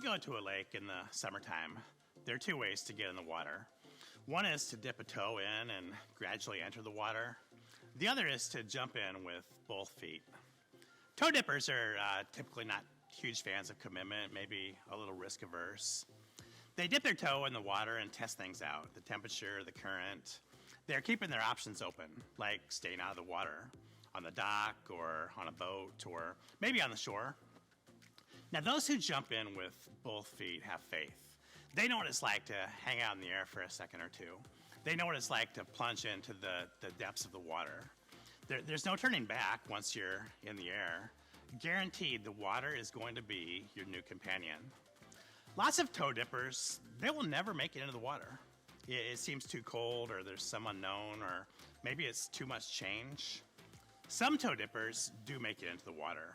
go to a lake in the summertime, there are two ways to get in the water. One is to dip a toe in and gradually enter the water. The other is to jump in with both feet. Toe dippers are typically not huge fans of commitment, maybe a little risk averse. They dip their toe in the water and test things out, the temperature, the current. They're keeping their options open, like staying out of the water, on the dock or on a boat or maybe on the shore. Now, those who jump in with both feet have faith. They know what it's like to hang out in the air for a second or two. They know what it's like to plunge into the depths of the water. There's no turning back once you're in the air. Guaranteed, the water is going to be your new companion. Lots of toe dippers, they will never make it into the water. It seems too cold, or there's some unknown, or maybe it's too much change. Some toe dippers do make it into the water.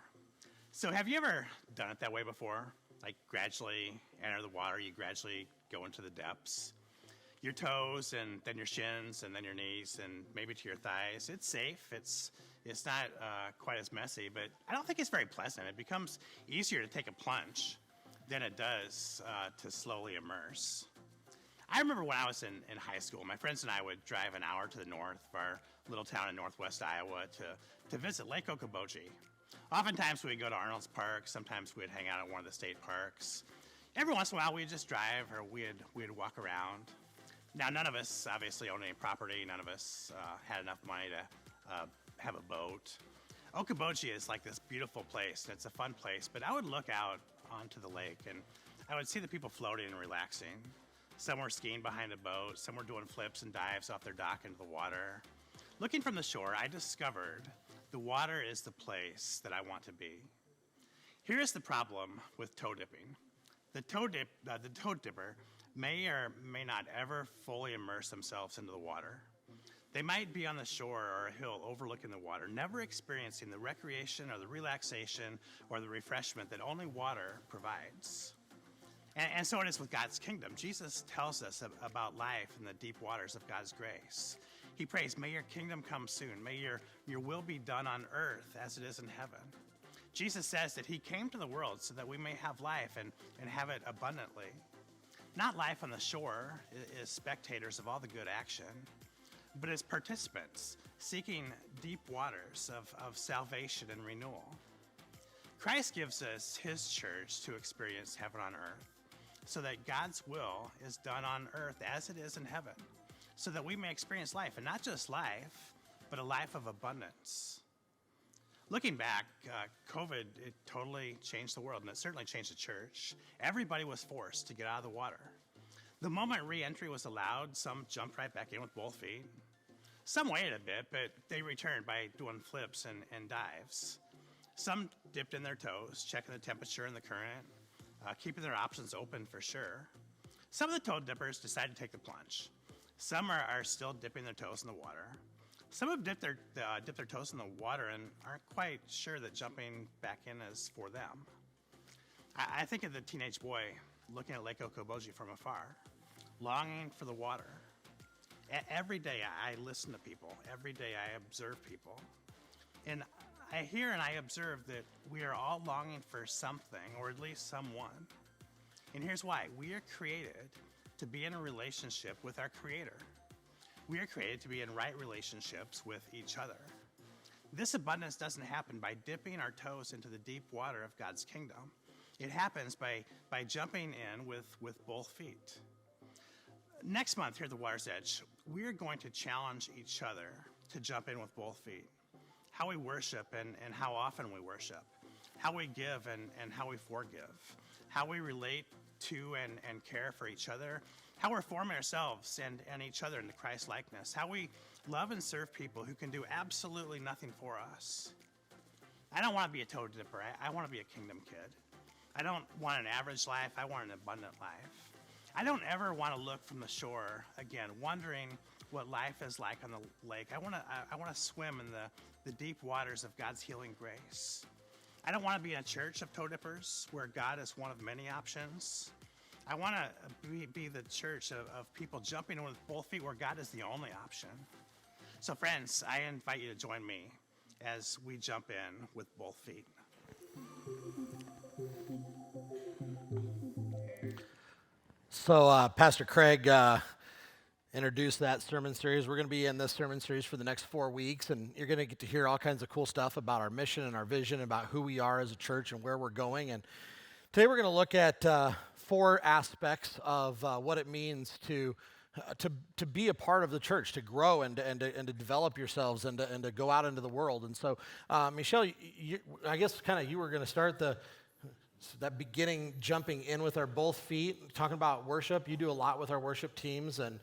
So have you ever done it that way before? Like gradually enter the water, you gradually go into the depths. Your toes and then your shins and then your knees and maybe to your thighs. It's safe. It's not quite as messy, but I don't think it's very pleasant. It becomes easier to take a plunge than it does to slowly immerse. I remember when I was in high school, my friends and I would drive an hour to the north of our little town in northwest Iowa to visit Lake Okoboji. Oftentimes we'd go to Arnold's Park, sometimes we'd hang out at one of the state parks. Every once in a while we'd just drive or we'd walk around. Now none of us obviously owned any property, none of us had enough money to have a boat. Okoboji is like this beautiful place and it's a fun place, but I would look out onto the lake and I would see the people floating and relaxing. Some were skiing behind a boat, some were doing flips and dives off their dock into the water. Looking from the shore, I discovered the water is the place that I want to be. Here is the problem with toe dipping. The toe dipper may or may not ever fully immerse themselves into the water. They might be on the shore or a hill overlooking the water, never experiencing the recreation or the relaxation or the refreshment that only water provides. And so it is with God's kingdom. Jesus tells us about life in the deep waters of God's grace. He prays, may your kingdom come soon. May your will be done on earth as it is in heaven. Jesus says that he came to the world so that we may have life and have it abundantly. Not life on the shore as spectators of all the good action, but as participants seeking deep waters of salvation and renewal. Christ gives us his church to experience heaven on earth, so that God's will is done on earth as it is in heaven, so that we may experience life, and not just life, but a life of abundance. Looking back, COVID, it totally changed the world, and it certainly changed the church. Everybody was forced to get out of the water. The moment re-entry was allowed, some jumped right back in with both feet. Some waited a bit, but they returned by doing flips and dives. Some dipped in their toes, checking the temperature and the current, keeping their options open for sure. Some of the toe dippers decided to take the plunge. Some are still dipping their toes in the water. Some have dipped their toes in the water and aren't quite sure that jumping back in is for them. I think of the teenage boy looking at Lake Okoboji from afar, longing for the water. Every day I listen to people. Every day I observe people. And I hear and I observe that we are all longing for something, or at least someone. And here's why. We are created to be in a relationship with our Creator. We are created to be in right relationships with each other. This abundance doesn't happen by dipping our toes into the deep water of God's kingdom. It happens by jumping in with both feet. Next month here at the Water's Edge, we are going to challenge each other to jump in with both feet. How we worship and how often we worship, how we give and how we forgive, how we relate to and care for each other, how we're forming ourselves and each other into Christ likeness, how we love and serve people who can do absolutely nothing for us. I don't want to be a toe dipper. I want to be a kingdom kid. I don't want an average life. I want an abundant life. I don't ever want to look from the shore again, wondering what life is like on the lake. I want to swim in the deep waters of God's healing grace. I don't want to be in a church of toe dippers where God is one of many options. I want to be the church of people jumping in with both feet where God is the only option. So friends, I invite you to join me as we jump in with both feet. So Pastor Craig introduced that sermon series. We're going to be in this sermon series for the next 4 weeks, and you're going to get to hear all kinds of cool stuff about our mission and our vision, about who we are as a church and where we're going. And today we're going to look at 4 aspects of what it means to be a part of the church, to grow and to develop yourselves and to go out into the world. And so, Michelle, I guess kind of you were going to start that beginning jumping in with our both feet, talking about worship. You do a lot with our worship teams and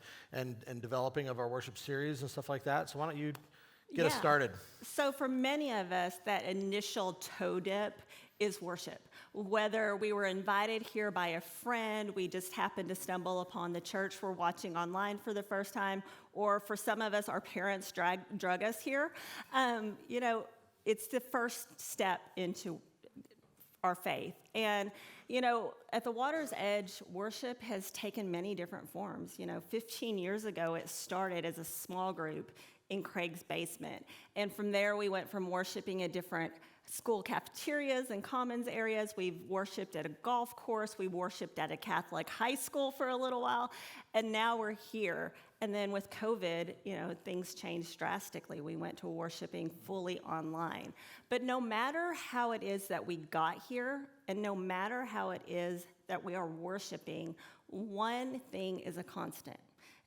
developing of our worship series and stuff like that. So why don't you get us started? So for many of us, that initial toe dip is worship. Whether we were invited here by a friend, we just happened to stumble upon the church we're watching online for the first time, or for some of us, our parents drug us here. It's the first step into our faith. And, at the water's edge, worship has taken many different forms. 15 years ago, it started as a small group in Craig's basement. And from there, we went from worshiping at different school cafeterias and commons areas. We've worshiped at a golf course. We worshiped at a Catholic high school for a little while. And now we're here. And then with COVID, things changed drastically. We went to worshiping fully online. But no matter how it is that we got here, and no matter how it is that we are worshiping, one thing is a constant.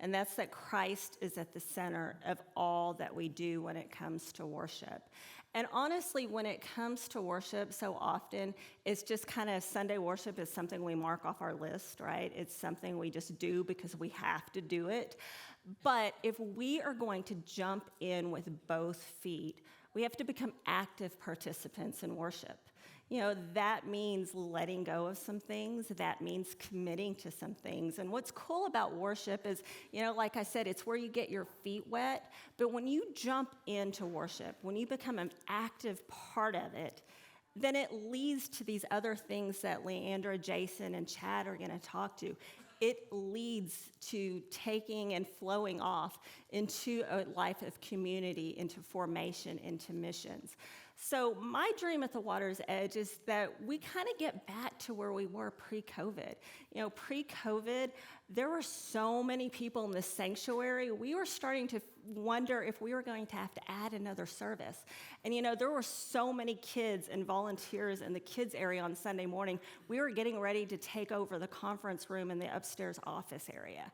And that's that Christ is at the center of all that we do when it comes to worship. And honestly, when it comes to worship, so often it's just kind of Sunday worship is something we mark off our list, right? It's something we just do because we have to do it. But if we are going to jump in with both feet, we have to become active participants in worship. That means letting go of some things. That means committing to some things. And what's cool about worship is, like I said, it's where you get your feet wet. But when you jump into worship, when you become an active part of it, then it leads to these other things that Leandra, Jason, and Chad are going to talk to. It leads to taking and flowing off into a life of community, into formation, into missions. So my dream at the water's edge is that we kind of get back to where we were pre-COVID. Pre-COVID, there were so many people in the sanctuary, we were starting to wonder if we were going to have to add another service. And there were so many kids and volunteers in the kids area on Sunday morning. We were getting ready to take over the conference room in the upstairs office area.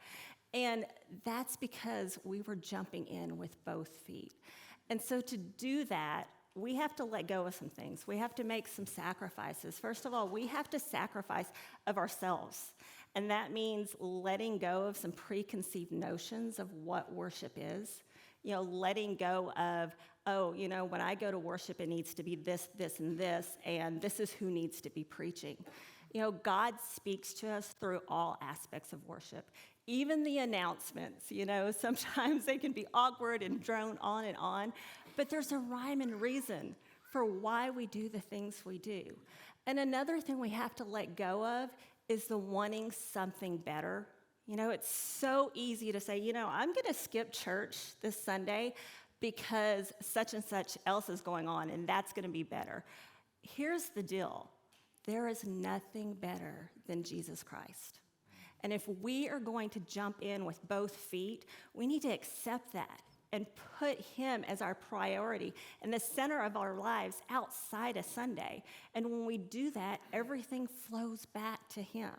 And that's because we were jumping in with both feet. And so to do that, we have to let go of some things. We have to make some sacrifices. First of all, we have to sacrifice of ourselves. And that means letting go of some preconceived notions of what worship is. Letting go of, when I go to worship, it needs to be this, and this is who needs to be preaching. God speaks to us through all aspects of worship. Even the announcements, sometimes they can be awkward and drone on and on, but there's a rhyme and reason for why we do the things we do. And another thing we have to let go of is the wanting something better. It's so easy to say, I'm going to skip church this Sunday because such and such else is going on, and that's going to be better. Here's the deal. There is nothing better than Jesus Christ. And if we are going to jump in with both feet, we need to accept that and put him as our priority and the center of our lives outside of Sunday. And when we do that, everything flows back to him.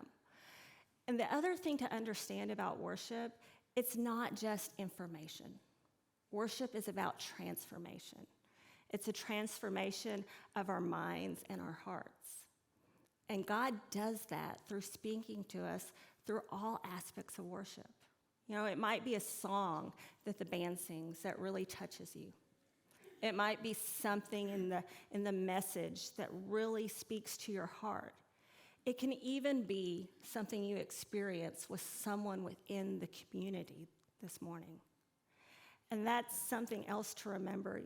And the other thing to understand about worship, it's not just information. Worship is about transformation. It's a transformation of our minds and our hearts. And God does that through speaking to us through all aspects of worship. It might be a song that the band sings that really touches you. It might be something in the message that really speaks to your heart. It can even be something you experience with someone within the community this morning. And that's something else to remember.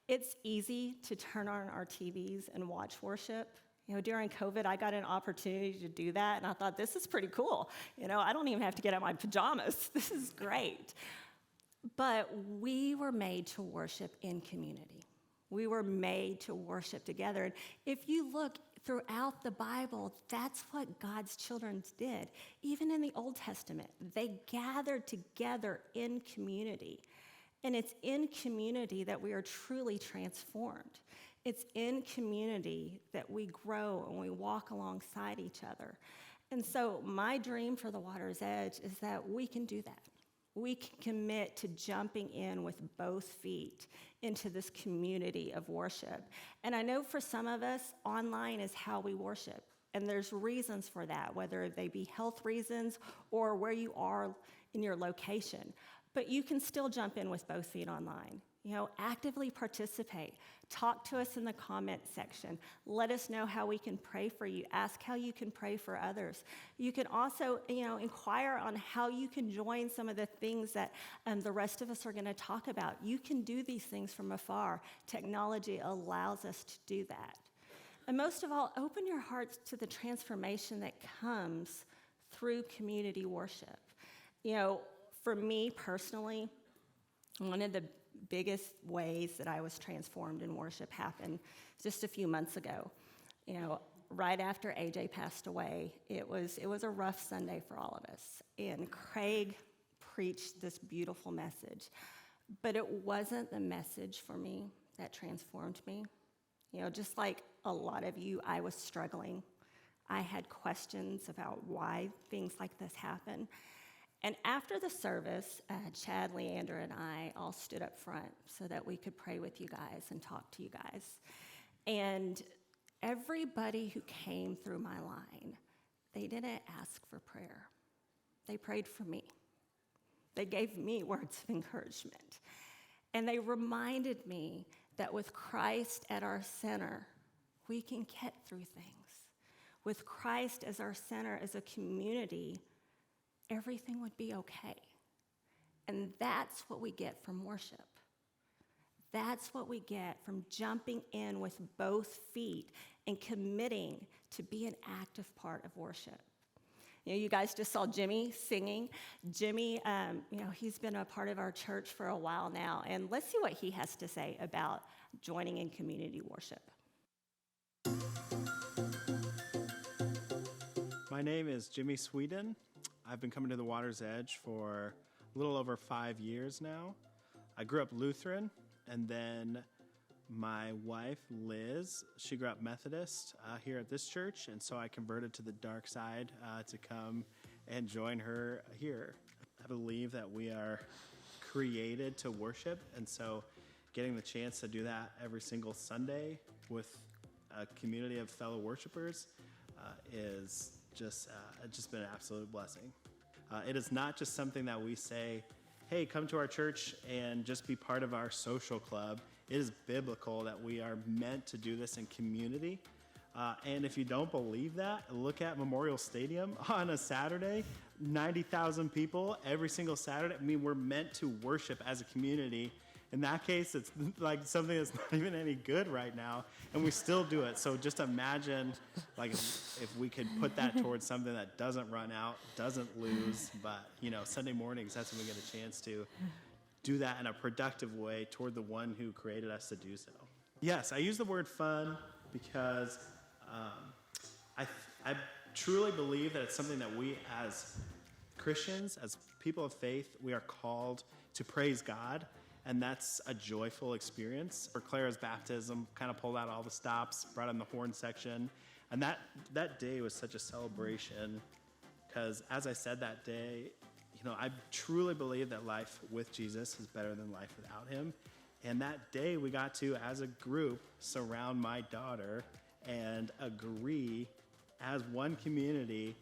It's easy to turn on our TVs and watch worship. During COVID, I got an opportunity to do that, and I thought, this is pretty cool. I don't even have to get out my pajamas. This is great. But we were made to worship in community. We were made to worship together. And if you look throughout the Bible, that's what God's children did. Even in the Old Testament, they gathered together in community. And it's in community that we are truly transformed. It's in community that we grow and we walk alongside each other. And so my dream for the Water's Edge is that we can do that. We can commit to jumping in with both feet into this community of worship. And I know for some of us, online is how we worship. And there's reasons for that, whether they be health reasons or where you are in your location. But you can still jump in with both feet online. Actively participate. Talk to us in the comment section. Let us know how we can pray for you. Ask how you can pray for others. You can also, inquire on how you can join some of the things that the rest of us are going to talk about. You can do these things from afar. Technology allows us to do that. And most of all, open your hearts to the transformation that comes through community worship. For me personally, one of the biggest ways that I was transformed in worship happened just a few months ago. Right after AJ passed away, it was a rough Sunday for all of us. And Craig preached this beautiful message. But it wasn't the message for me that transformed me. Just like a lot of you, I was struggling. I had questions about why things like this happen. And after the service, Chad, Leander, and I all stood up front so that we could pray with you guys and talk to you guys. And everybody who came through my line, they didn't ask for prayer. They prayed for me. They gave me words of encouragement. And they reminded me that with Christ at our center, we can get through things. With Christ as our center, as a community, everything would be okay. And that's what we get from worship. That's what we get from jumping in with both feet and committing to be an active part of worship. You guys just saw Jimmy singing. Jimmy, he's been a part of our church for a while now, and let's see what he has to say about joining in community worship. My name is Jimmy Sweden. I've been coming to the Water's Edge for a little over 5 years now. I grew up Lutheran, and then my wife, Liz, she grew up Methodist here at this church, and so I converted to the dark side to come and join her here. I believe that we are created to worship, and so getting the chance to do that every single Sunday with a community of fellow worshipers is just been an absolute blessing. It is not just something that we say, hey, come to our church and just be part of our social club. It is biblical that we are meant to do this in community. And if you don't believe that, look at Memorial Stadium on a Saturday, 90,000 people every single Saturday. I mean, we're meant to worship as a community. In that case, it's like something that's not even any good right now, and we still do it. So just imagine, like, if we could put that towards something that doesn't run out, doesn't lose, but, Sunday mornings, that's when we get a chance to do that in a productive way toward the one who created us to do so. Yes, I use the word fun because I truly believe that it's something that we as Christians, as people of faith, we are called to praise God. And that's a joyful experience. For Clara's baptism, kind of pulled out all the stops, brought in the horn section. And that day was such a celebration because, as I said that day, I truly believe that life with Jesus is better than life without him. And that day we got to, as a group, surround my daughter and agree as one community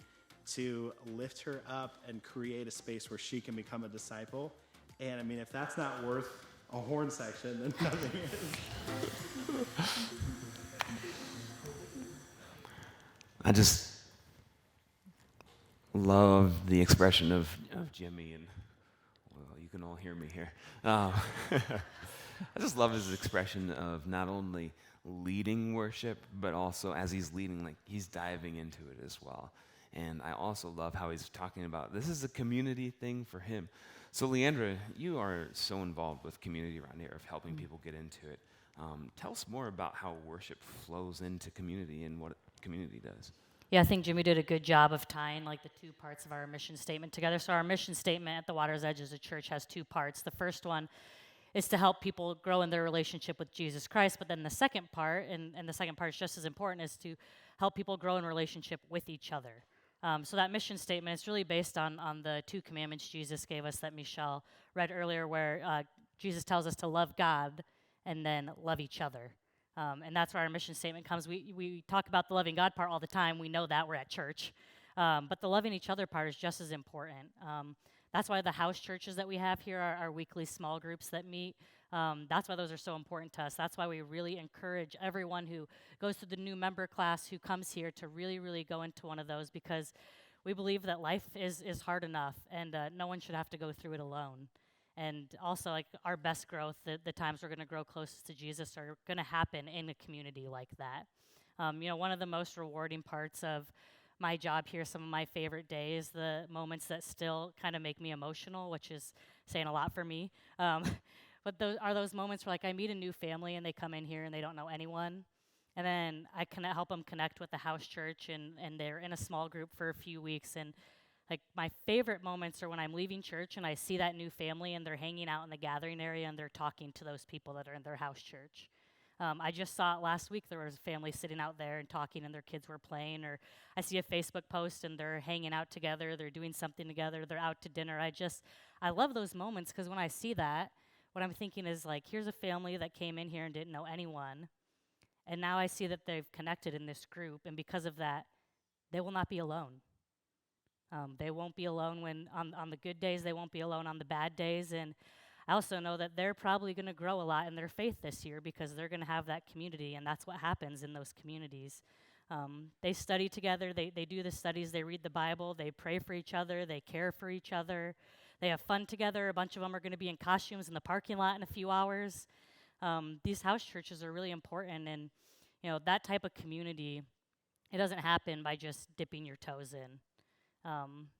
to lift her up and create a space where she can become a disciple. And I mean, if that's not worth a horn section, then nothing is. I just love the expression of Jimmy, and well, you can all hear me here. I just love his expression of not only leading worship, but also as he's leading, like he's diving into it as well. And I also love how he's talking about this is a community thing for him. So Leandra, you are so involved with community around here of helping people get into it. Tell us more about how worship flows into community and what community does. Yeah, I think Jimmy did a good job of tying like the two parts of our mission statement together. So our mission statement at the Water's Edge as a church has two parts. The first one is to help people grow in their relationship with Jesus Christ, but then the second part, and the second part is just as important, is to help people grow in relationship with each other. So that mission statement is really based on the two commandments Jesus gave us that Michelle read earlier, where Jesus tells us to love God and then love each other. And that's where our mission statement comes. We talk about the loving God part all the time. We know that we're at church. But the loving each other part is just as important. That's why the house churches that we have here are our weekly small groups that meet. That's why those are so important to us. That's why we really encourage everyone who goes through the new member class who comes here to really, really go into one of those, because we believe that life is hard enough, and no one should have to go through it alone. And also, like, our best growth, the times we're going to grow closest to Jesus are going to happen in a community like that. One of the most rewarding parts of my job here, some of my favorite days, the moments that still kind of make me emotional, which is saying a lot for me. But those moments where, like, I meet a new family and they come in here and they don't know anyone. And then I can help them connect with the house church, and they're in a small group for a few weeks. And like, my favorite moments are when I'm leaving church and I see that new family and they're hanging out in the gathering area and they're talking to those people that are in their house church. I just saw it last week. There was a family sitting out there and talking, and their kids were playing. Or I see a Facebook post and they're hanging out together. They're doing something together. They're out to dinner. I love those moments, because when I see that, what I'm thinking is, like, here's a family that came in here and didn't know anyone. And now I see that they've connected in this group. And because of that, they will not be alone. They won't be alone when on the good days. They won't be alone on the bad days. And I also know that they're probably going to grow a lot in their faith this year, because they're going to have that community, and that's what happens in those communities. They study together. They do the studies. They read the Bible. They pray for each other. They care for each other. They have fun together. A bunch of them are going to be in costumes in the parking lot in a few hours. These house churches are really important, and that type of community, it doesn't happen by just dipping your toes in.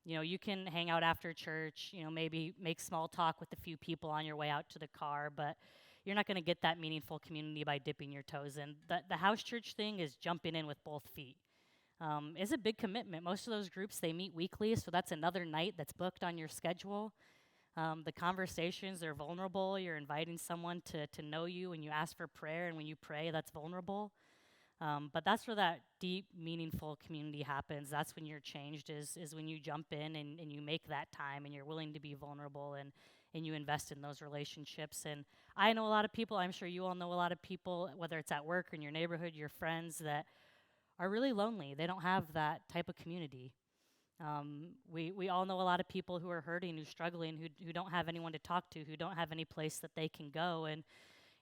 You can hang out after church, maybe make small talk with a few people on your way out to the car, but you're not going to get that meaningful community by dipping your toes in. The house church thing is jumping in with both feet. It's a big commitment. Most of those groups, they meet weekly, so that's another night that's booked on your schedule. The conversations, they're vulnerable. You're inviting someone to know you, and you ask for prayer, and when you pray, that's vulnerable. But that's where that deep, meaningful community happens. That's when you're changed, is when you jump in and you make that time, and you're willing to be vulnerable, and you invest in those relationships. And I know a lot of people, I'm sure you all know a lot of people, whether it's at work or in your neighborhood, your friends, that are really lonely. They don't have that type of community. We all know a lot of people who are hurting, who're struggling, who don't have anyone to talk to, who don't have any place that they can go. And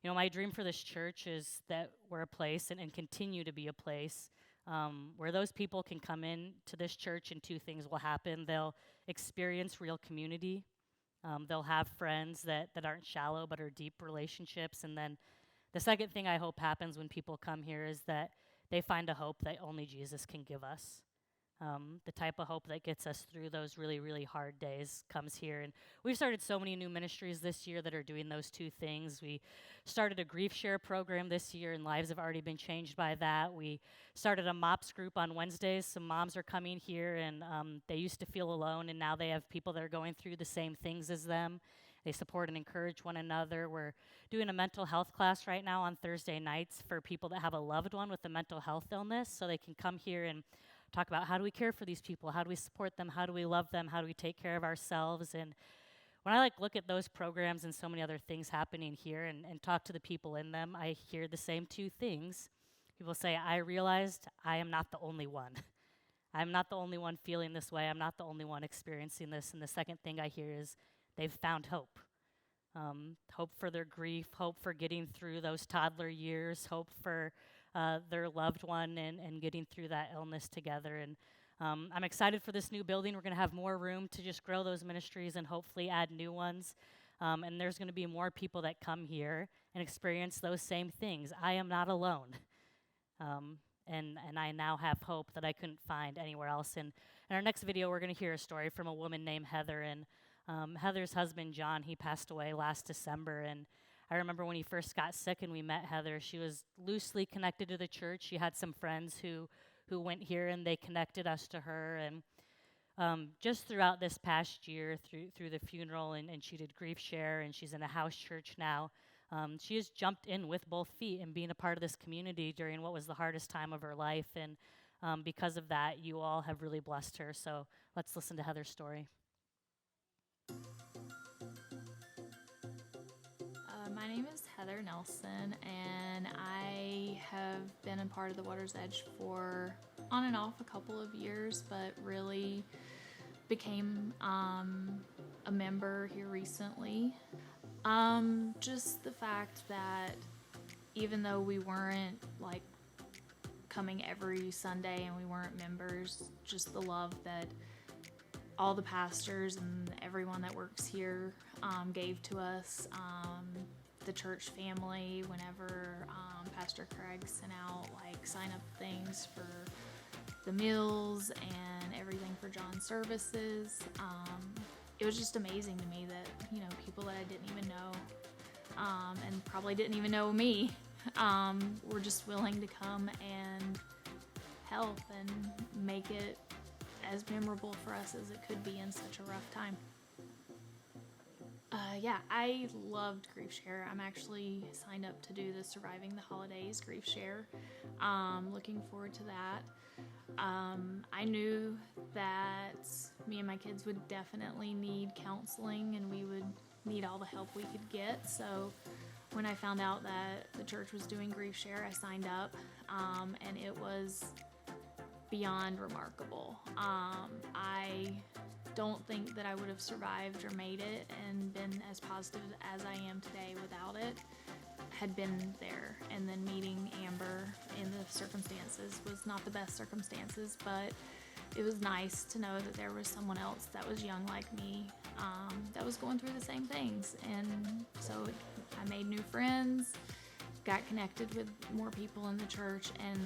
my dream for this church is that we're a place and continue to be a place where those people can come in to this church, and two things will happen. They'll experience real community. They'll have friends that aren't shallow but are deep relationships. And then the second thing I hope happens when people come here is that they find a hope that only Jesus can give us. The type of hope that gets us through those really, really hard days comes here. And we've started so many new ministries this year that are doing those two things. We started a grief share program this year, and lives have already been changed by that. We started a MOPS group on Wednesdays. Some moms are coming here, and they used to feel alone, and now they have people that are going through the same things as them. They support and encourage one another. We're doing a mental health class right now on Thursday nights for people that have a loved one with a mental health illness, so they can come here and talk about, how do we care for these people? How do we support them? How do we love them? How do we take care of ourselves? And when I look at those programs and so many other things happening here and talk to the people in them, I hear the same two things. People say, I realized I am not the only one. I'm not the only one feeling this way. I'm not the only one experiencing this. And the second thing I hear is they've found hope. Hope for their grief, hope for getting through those toddler years, hope for their loved one and getting through that illness together. And I'm excited for this new building. We're going to have more room to just grow those ministries and hopefully add new ones. And there's going to be more people that come here and experience those same things. I am not alone. And I now have hope that I couldn't find anywhere else. And in our next video, we're going to hear a story from a woman named Heather. And Heather's husband, John, he passed away last December. And I remember when he first got sick and we met Heather, she was loosely connected to the church. She had some friends who who went here, and they connected us to her. And just throughout this past year, through the funeral, and she did grief share, and she's in a house church now. She has jumped in with both feet and being a part of this community during what was the hardest time of her life. And because of that, you all have really blessed her. So let's listen to Heather's story. My name is Heather Nelson, and I have been a part of the Water's Edge for on and off a couple of years, but really became a member here recently. Just the fact that even though we weren't like coming every Sunday and we weren't members, just the love that all the pastors and everyone that works here gave to us. The church family, whenever Pastor Craig sent out like sign up things for the meals and everything for John's services, it was just amazing to me that, you know, people that I didn't even know and probably didn't even know me were just willing to come and help and make it as memorable for us as it could be in such a rough time. Yeah, I loved Grief Share. I'm actually signed up to do the Surviving the Holidays Grief Share. Looking forward to that. I knew that me and my kids would definitely need counseling and we would need all the help we could get. So when I found out that the church was doing Grief Share, I signed up, and it was beyond remarkable. I don't think that I would have survived or made it and been as positive as I am today without it. Had been there, and then meeting Amber in the circumstances was not the best circumstances, but it was nice to know that there was someone else that was young like me that was going through the same things. And so I made new friends, got connected with more people in the church, and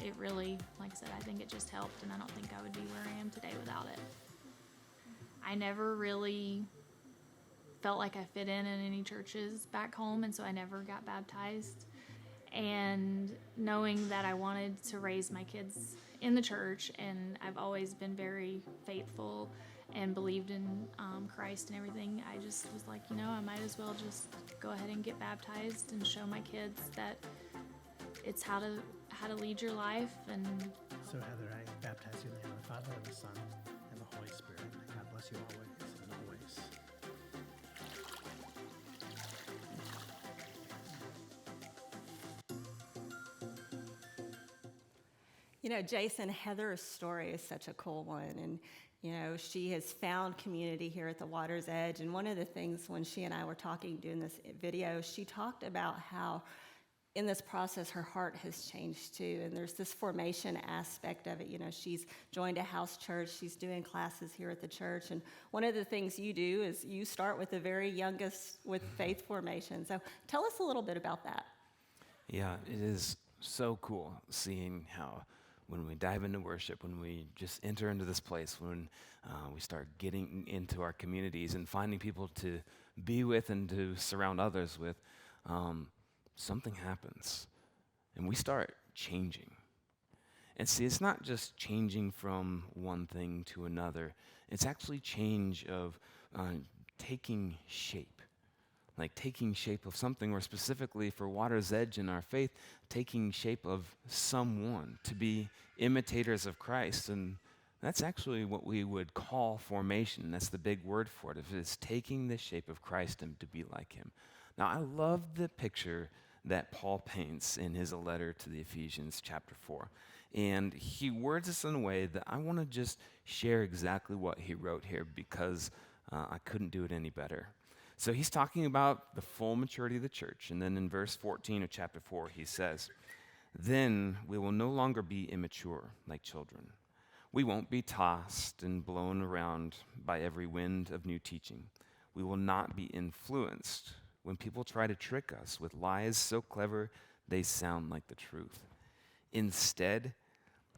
it really, like I said, I think it just helped, and I don't think I would be where I am today without it. I never really felt like I fit in any churches back home, and so I never got baptized. And knowing that I wanted to raise my kids in the church, and I've always been very faithful and believed in Christ and everything, I just was like, you know, I might as well just go ahead and get baptized and show my kids that it's how to lead your life. And so Heather, I baptize you in the name of the Father, and the Son, and the Holy Spirit. God bless you always and always. You know, Jason, Heather's story is such a cool one. And, you know, she has found community here at the Water's Edge. And one of the things when she and I were talking, doing this video, she talked about how in this process, her heart has changed too. And there's this formation aspect of it. You know, she's joined a house church. She's doing classes here at the church. And one of the things you do is you start with the very youngest with faith formation. So tell us a little bit about that. Yeah, it is so cool seeing how when we dive into worship, when we just enter into this place, when we start getting into our communities and finding people to be with and to surround others with, something happens, and we start changing. And see, it's not just changing from one thing to another. It's actually change of taking shape. Like taking shape of something, or specifically for Water's Edge in our faith, taking shape of someone, to be imitators of Christ. And that's actually what we would call formation. That's the big word for it. It's taking the shape of Christ and to be like him. Now, I love the picture that Paul paints in his letter to the Ephesians chapter 4. And he words this in a way that I want to just share exactly what he wrote here, because I couldn't do it any better. So he's talking about the full maturity of the church. And then in verse 14 of chapter 4, he says, "Then we will no longer be immature like children. We won't be tossed and blown around by every wind of new teaching. We will not be influenced when people try to trick us with lies so clever they sound like the truth. Instead,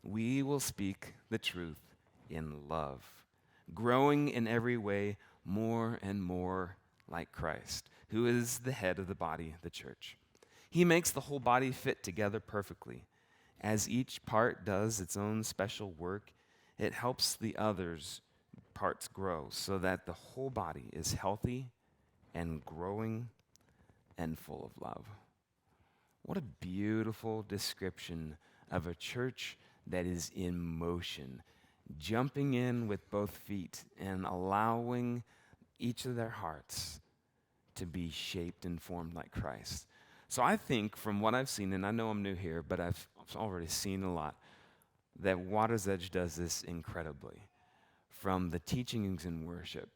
we will speak the truth in love, growing in every way more and more like Christ, who is the head of the body, the church. He makes the whole body fit together perfectly. as each part does its own special work, it helps the others' parts grow so that the whole body is healthy and growing and full of love. What a beautiful description of a church that is in motion, jumping in with both feet and allowing each of their hearts to be shaped and formed like Christ. So I think from what I've seen, and I know I'm new here, but I've already seen a lot, that Water's Edge does this incredibly. From the teachings in worship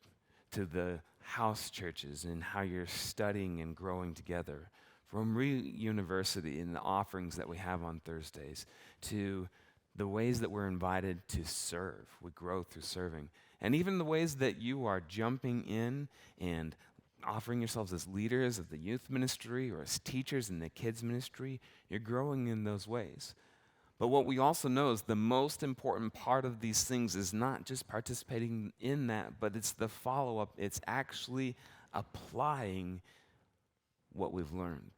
to the house churches and how you're studying and growing together, from University and the offerings that we have on Thursdays to the ways that we're invited to serve. We grow through serving. And even the ways that you are jumping in and offering yourselves as leaders of the youth ministry or as teachers in the kids ministry, you're growing in those ways. But what we also know is the most important part of these things is not just participating in that, but it's the follow-up. It's actually applying what we've learned.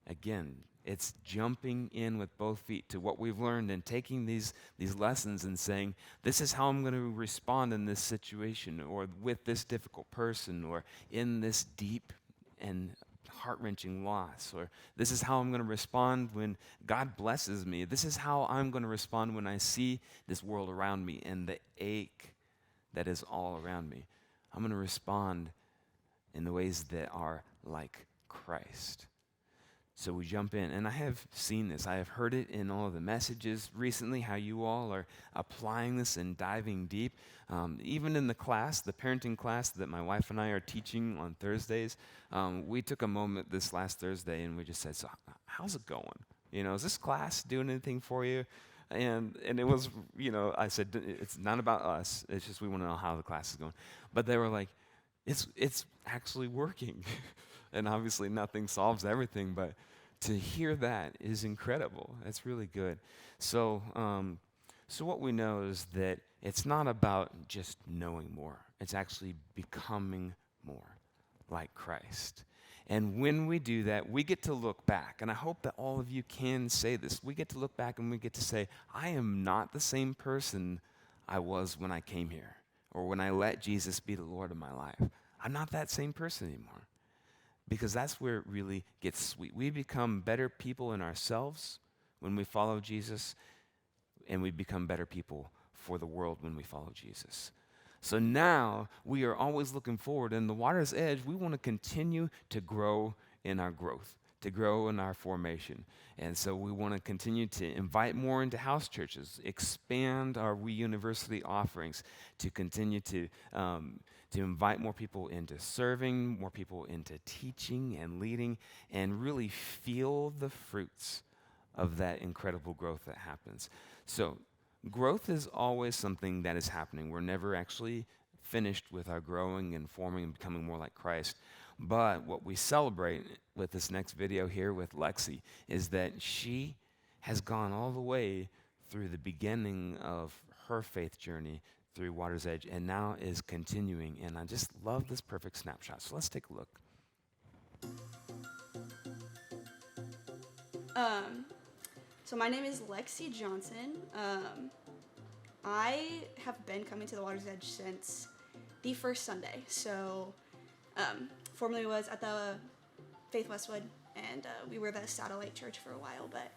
Again, it's jumping in with both feet to what we've learned and taking these lessons and saying, this is how I'm going to respond in this situation or with this difficult person or in this deep and heart-wrenching loss, or this is how I'm going to respond when God blesses me. This is how I'm going to respond when I see this world around me and the ache that is all around me. I'm going to respond in the ways that are like Christ. So we jump in, and I have seen this. I have heard it in all of the messages recently, how you all are applying this and diving deep. Even in the class, the parenting class that my wife and I are teaching on Thursdays, we took a moment this last Thursday, and we just said, so how's it going? Is this class doing anything for you? And it was, I said, it's not about us. It's just we want to know how the class is going. But they were like, it's actually working. And obviously nothing solves everything, but to hear that is incredible. That's really good. So what we know is that it's not about just knowing more. It's actually becoming more like Christ. And when we do that, we get to look back. And I hope that all of you can say this. We get to look back and we get to say, I am not the same person I was when I came here or when I let Jesus be the Lord of my life. I'm not that same person anymore. Because that's where it really gets sweet. We become better people in ourselves when we follow Jesus, and we become better people for the world when we follow Jesus. So now we are always looking forward. In the Water's Edge, we want to continue to grow in our growth, to grow in our formation. And so we want to continue to invite more into house churches, expand our We University offerings, to continue to invite more people into serving, more people into teaching and leading, and really feel the fruits of that incredible growth that happens. So growth is always something that is happening. We're never actually finished with our growing and forming and becoming more like Christ. But what we celebrate with this next video here with Lexi is that she has gone all the way through the beginning of her faith journey through Water's Edge and now is continuing. And I just love this perfect snapshot. So let's take a look. So my name is Lexi Johnson. I have been coming to the Water's Edge since the first Sunday. So formerly was at the Faith Westwood, and we were the satellite church for a while, but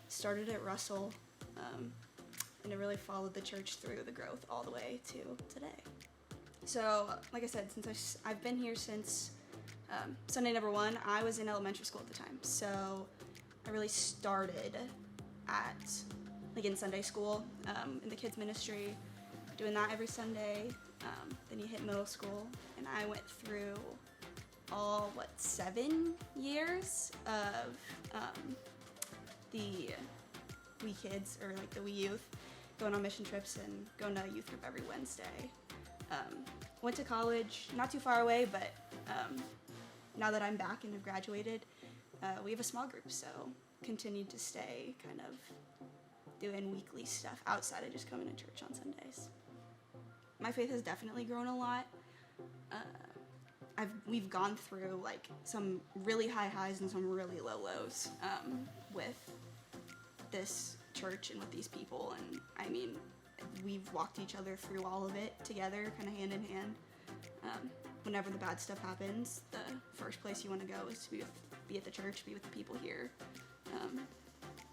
started at Russell, and it really followed the church through the growth all the way to today. So, like I said, since I've been here since Sunday number 1, I was in elementary school at the time. So I really started in Sunday school, in the kids ministry, doing that every Sunday. Then you hit middle school, and I went through 7 years of the wee kids, or the wee youth, going on mission trips and going to youth group every Wednesday. Went to college, not too far away, but now that I'm back and have graduated, we have a small group, so continued to stay kind of doing weekly stuff outside of just coming to church on Sundays. My faith has definitely grown a lot. We've gone through some really high highs and some really low lows with this church and with these people. And I mean, we've walked each other through all of it together, kind of hand in hand. Whenever the bad stuff happens, the first place you want to go is to be at the church, be with the people here,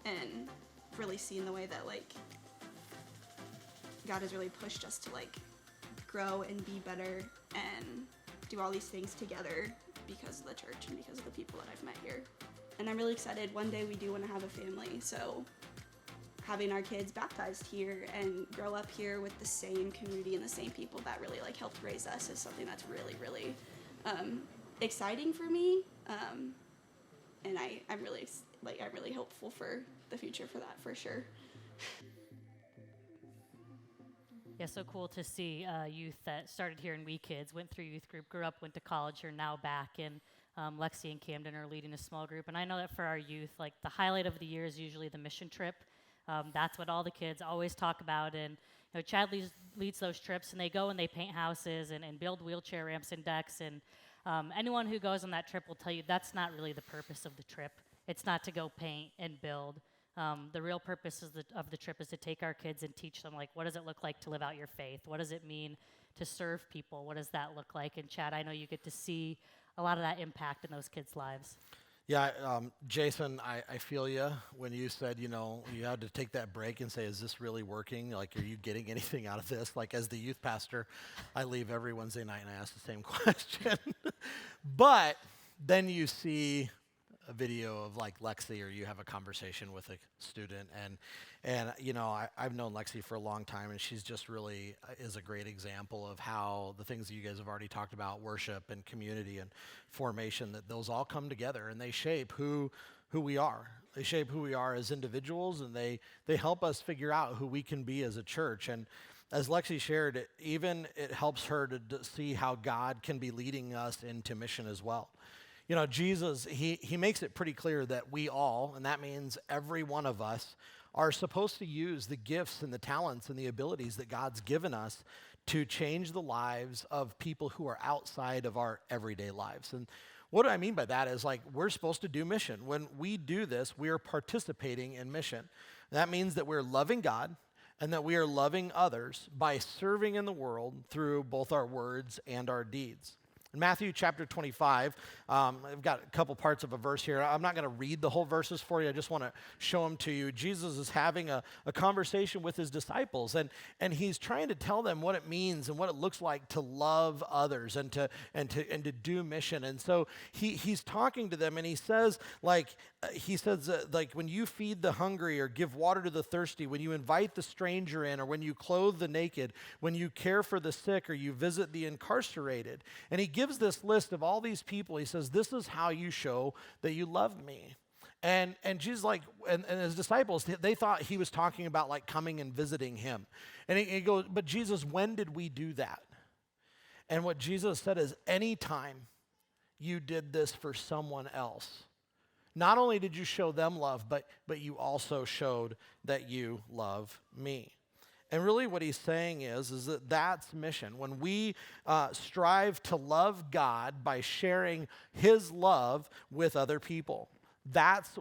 and really seeing the way that like God has really pushed us to like grow and be better and do all these things together because of the church and because of the people that I've met here. And I'm really excited. One day we do want to have a family, so having our kids baptized here and grow up here with the same community and the same people that really like helped raise us is something that's really, really exciting for me. And I'm really hopeful for the future for that, for sure. Yeah, so cool to see youth that started here in We Kids, went through youth group, grew up, went to college, are now back, and Lexi and Camden are leading a small group. And I know that for our youth, like the highlight of the year is usually the mission trip. That's what all the kids always talk about. And Chad leads those trips, and they go and they paint houses and build wheelchair ramps and decks. And anyone who goes on that trip will tell you that's not really the purpose of the trip. It's not to go paint and build. The real purpose of the trip is to take our kids and teach them, like, what does it look like to live out your faith? What does it mean to serve people? What does that look like? And Chad, I know you get to see a lot of that impact in those kids' lives. Yeah, Jason, I feel you when you said, you had to take that break and say, is this really working? Like, are you getting anything out of this? Like, as the youth pastor, I leave every Wednesday night and I ask the same question. But then you see a video of like Lexi, or you have a conversation with a student, and I've known Lexi for a long time, and she's just really is a great example of how the things that you guys have already talked about, worship and community and formation, that those all come together and they shape who we are. They shape who we are as individuals, and they help us figure out who we can be as a church. And as Lexi shared, it helps her to see how God can be leading us into mission as well. Jesus, he makes it pretty clear that we all, and that means every one of us, are supposed to use the gifts and the talents and the abilities that God's given us to change the lives of people who are outside of our everyday lives. And what I mean by that is, like, we're supposed to do mission. When we do this, we are participating in mission. That means that we're loving God and that we are loving others by serving in the world through both our words and our deeds. In Matthew chapter 25, I've got a couple parts of a verse here. I'm not going to read the whole verses for you. I just want to show them to you. Jesus is having a conversation with his disciples, and he's trying to tell them what it means and what it looks like to love others and to do mission. And so he's talking to them, and he says, like when you feed the hungry or give water to the thirsty, when you invite the stranger in, or when you clothe the naked, when you care for the sick, or you visit the incarcerated. And he gives this list of all these people. He says, this is how you show that you love me. And Jesus, and his disciples, they thought he was talking about like coming and visiting him. And he goes, but Jesus, when did we do that? And what Jesus said is, anytime you did this for someone else, not only did you show them love, but you also showed that you love me. And really what he's saying is that that's mission. When we strive to love God by sharing his love with other people, that's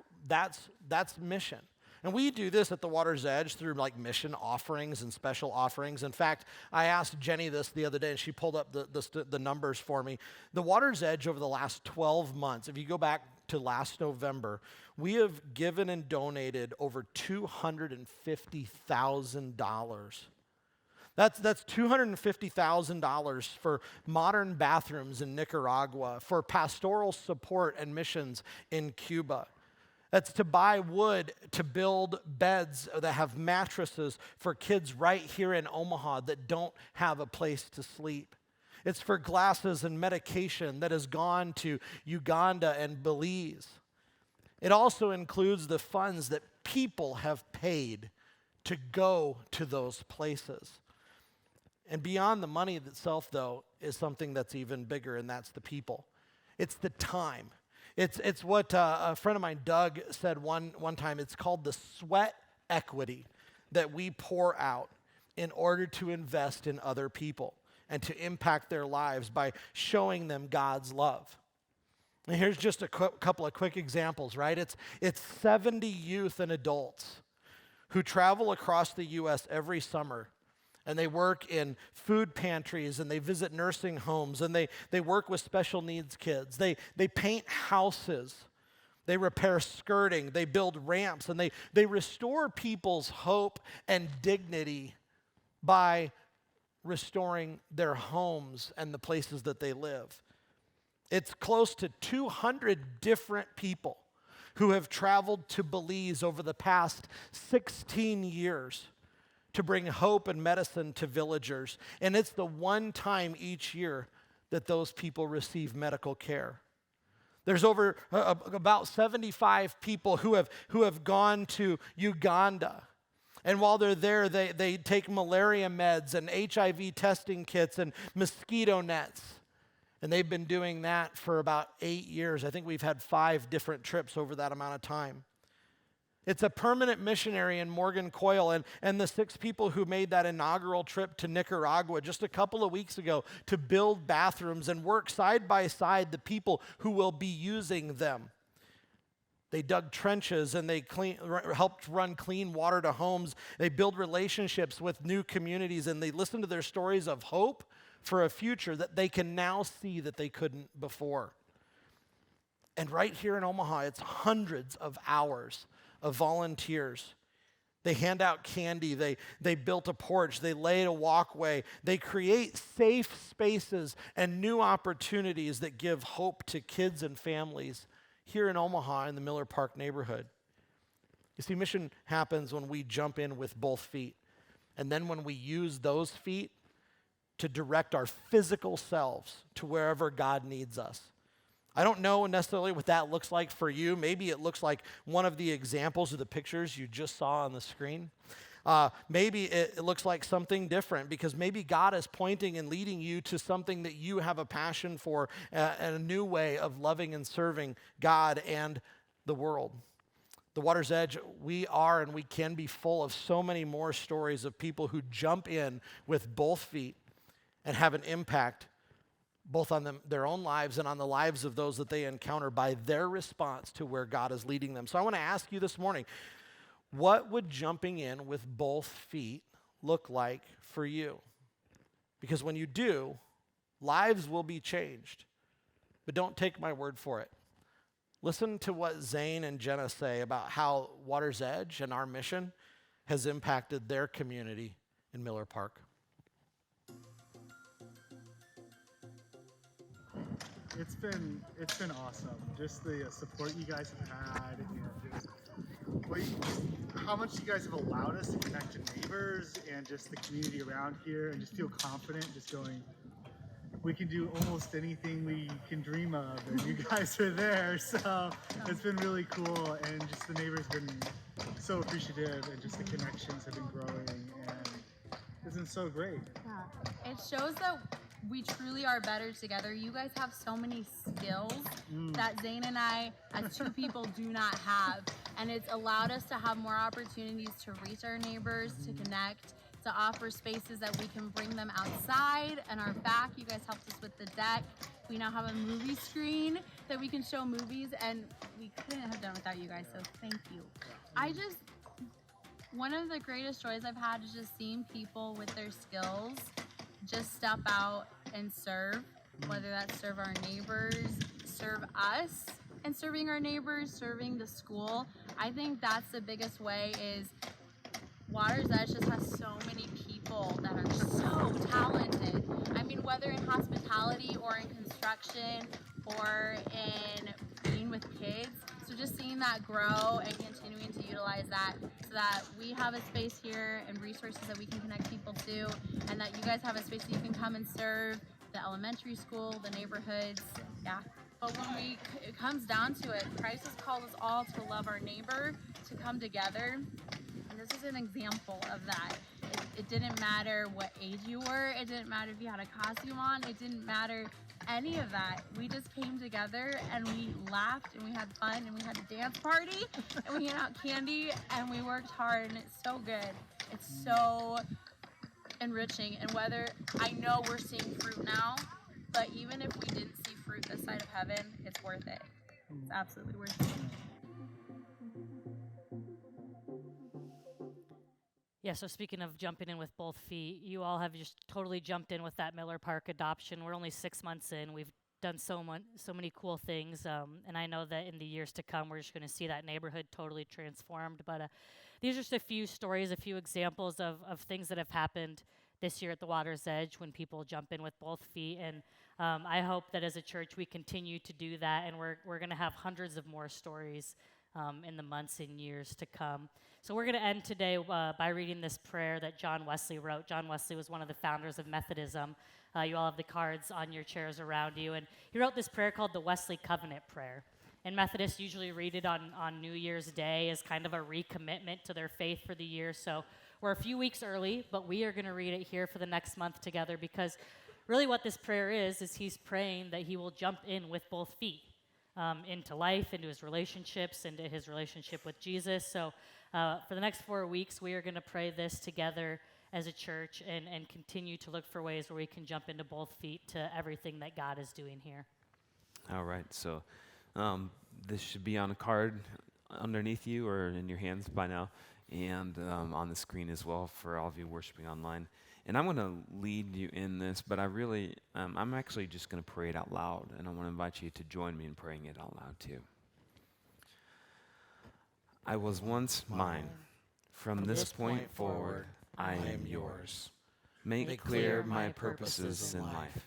mission. And we do this at the Water's Edge through like mission offerings and special offerings. In fact, I asked Jenny this the other day, and she pulled up the numbers for me. The Water's Edge over the last 12 months, if you go back to last November, we have given and donated over $250,000. That's $250,000 for modern bathrooms in Nicaragua, for pastoral support and missions in Cuba. That's to buy wood to build beds that have mattresses for kids right here in Omaha that don't have a place to sleep. It's for glasses and medication that has gone to Uganda and Belize. It also includes the funds that people have paid to go to those places. And beyond the money itself, though, is something that's even bigger, and that's the people. It's the time. It's what a friend of mine, Doug, said one time. It's called the sweat equity that we pour out in order to invest in other people and to impact their lives by showing them God's love. And here's just a couple of quick examples, right? It's 70 youth and adults who travel across the U.S. every summer. And they work in food pantries, and they visit nursing homes, and they work with special needs kids. They paint houses. They repair skirting. They build ramps, and they restore people's hope and dignity by restoring their homes and the places that they live. It's close to 200 different people who have traveled to Belize over the past 16 years to bring hope and medicine to villagers. And it's the one time each year that those people receive medical care. There's over about 75 people who have gone to Uganda. And while they're there, they take malaria meds and HIV testing kits and mosquito nets. And they've been doing that for about 8 years. I think we've had 5 different trips over that amount of time. It's a permanent missionary in Morgan Coyle, and the 6 people who made that inaugural trip to Nicaragua just a couple of weeks ago to build bathrooms and work side by side the people who will be using them. They dug trenches and they helped run clean water to homes. They build relationships with new communities, and they listen to their stories of hope for a future that they can now see that they couldn't before. And right here in Omaha, it's hundreds of hours of volunteers. They hand out candy, they built a porch, they laid a walkway, they create safe spaces and new opportunities that give hope to kids and families here in Omaha in the Miller Park neighborhood. You see, mission happens when we jump in with both feet, and then when we use those feet to direct our physical selves to wherever God needs us. I don't know necessarily what that looks like for you. Maybe it looks like one of the examples of the pictures you just saw on the screen. Maybe it looks like something different, because maybe God is pointing and leading you to something that you have a passion for, and a new way of loving and serving God and the world. The Water's Edge, we are and we can be full of so many more stories of people who jump in with both feet and have an impact both on their own lives and on the lives of those that they encounter by their response to where God is leading them. So I want to ask you this morning, what would jumping in with both feet look like for you? Because when you do, lives will be changed. But don't take my word for it. Listen to what Zane and Jenna say about how Water's Edge and our mission has impacted their community in Miller Park. It's been awesome. Just the support you guys have had, and just how much you guys have allowed us to connect to neighbors and just the community around here, and just feel confident just going, we can do almost anything we can dream of, and you guys are there. So it's been really cool, and just the neighbors have been so appreciative, and just the connections have been growing, and it's been so great. Yeah, it shows that we truly are better together. You guys have so many skills that Zane and I, as 2 people, do not have. And it's allowed us to have more opportunities to reach our neighbors, to connect, to offer spaces that we can bring them outside and our back. You guys helped us with the deck. We now have a movie screen that we can show movies, and we couldn't have done without you guys, so thank you. One of the greatest joys I've had is just seeing people with their skills just step out and serve, whether that's serve our neighbors, serve us, and serving our neighbors, serving the school. I think that's the biggest way. Is Water's Edge just has so many people that are so talented. I mean, whether in hospitality or in construction or in being with kids. So just seeing that grow and continuing to utilize that, so that we have a space here and resources that we can connect people to, and that you guys have a space that you can come and serve the elementary school, the neighborhoods. Yeah. But when it comes down to it, Christ has called us all to love our neighbor, to come together. And this is an example of that. It didn't matter what age you were. It didn't matter if you had a costume on. It didn't matter any of that. We just came together and we laughed and we had fun and we had a dance party and we handed out candy and we worked hard, and it's so good. It's so enriching. And whether, I know we're seeing fruit now, but even if we didn't see fruit this side of heaven, it's worth it. It's absolutely worth it. Yeah, so speaking of jumping in with both feet, you all have just totally jumped in with that Miller Park adoption. We're only 6 months in. We've done so many cool things, and I know that in the years to come, we're just going to see that neighborhood totally transformed. But these are just a few stories, a few examples of things that have happened this year at the Water's Edge when people jump in with both feet. And I hope that as a church we continue to do that, and we're going to have hundreds of more stories in the months and years to come. So we're going to end today by reading this prayer that John Wesley wrote. John Wesley was one of the founders of Methodism. You all have the cards on your chairs around you. And he wrote this prayer called the Wesley Covenant Prayer. And Methodists usually read it on New Year's Day as kind of a recommitment to their faith for the year. So we're a few weeks early, but we are going to read it here for the next month together, because really what this prayer is he's praying that he will jump in with both feet into life, into his relationships, into his relationship with Jesus. So for the next 4 weeks, we are going to pray this together as a church and continue to look for ways where we can jump into both feet to everything that God is doing here. All right, so this should be on a card underneath you or in your hands by now, and on the screen as well for all of you worshiping online. And I'm going to lead you in this, but I'm actually just going to pray it out loud, and I want to invite you to join me in praying it out loud too. I was once mine. From this point forward, I am yours. Make clear my purposes in life.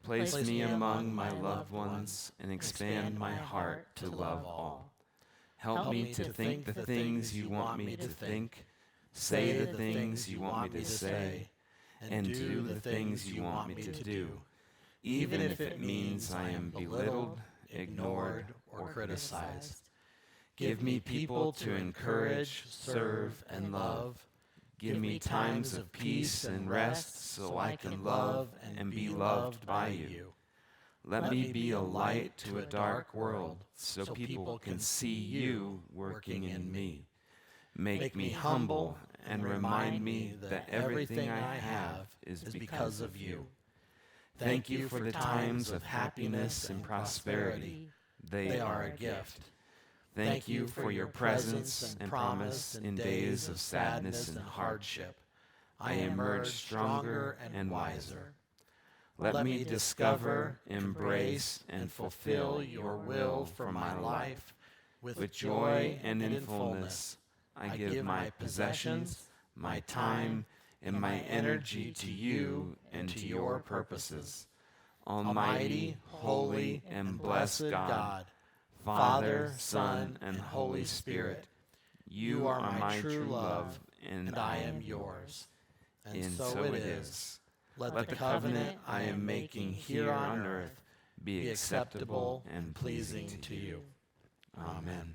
Place me among my loved ones and expand my heart to love all. Help me to think the things you want me to think, say the things you want me to say, and do the things you want me to do, even if it means I am belittled, ignored, or criticized. Give me people to encourage, serve, and love. Give me times of peace and rest so I can love and be loved by you. Let me be a light to a dark world so people can see you working in me. Make me humble and remind me that everything I have is because of you. Thank you for the times of happiness and prosperity. They are a gift. Thank you for your presence and promise in days of sadness and hardship. I emerge stronger and wiser. Let me discover, embrace, and fulfill your will for my life. With joy and in fullness, I give my possessions, my time, and my energy to you and to your purposes. Almighty, holy, and blessed God, Father, Son, and Holy Spirit, you are my true love, and I am yours. And so it is. Let the covenant I am making here on earth be acceptable and pleasing to you. Amen.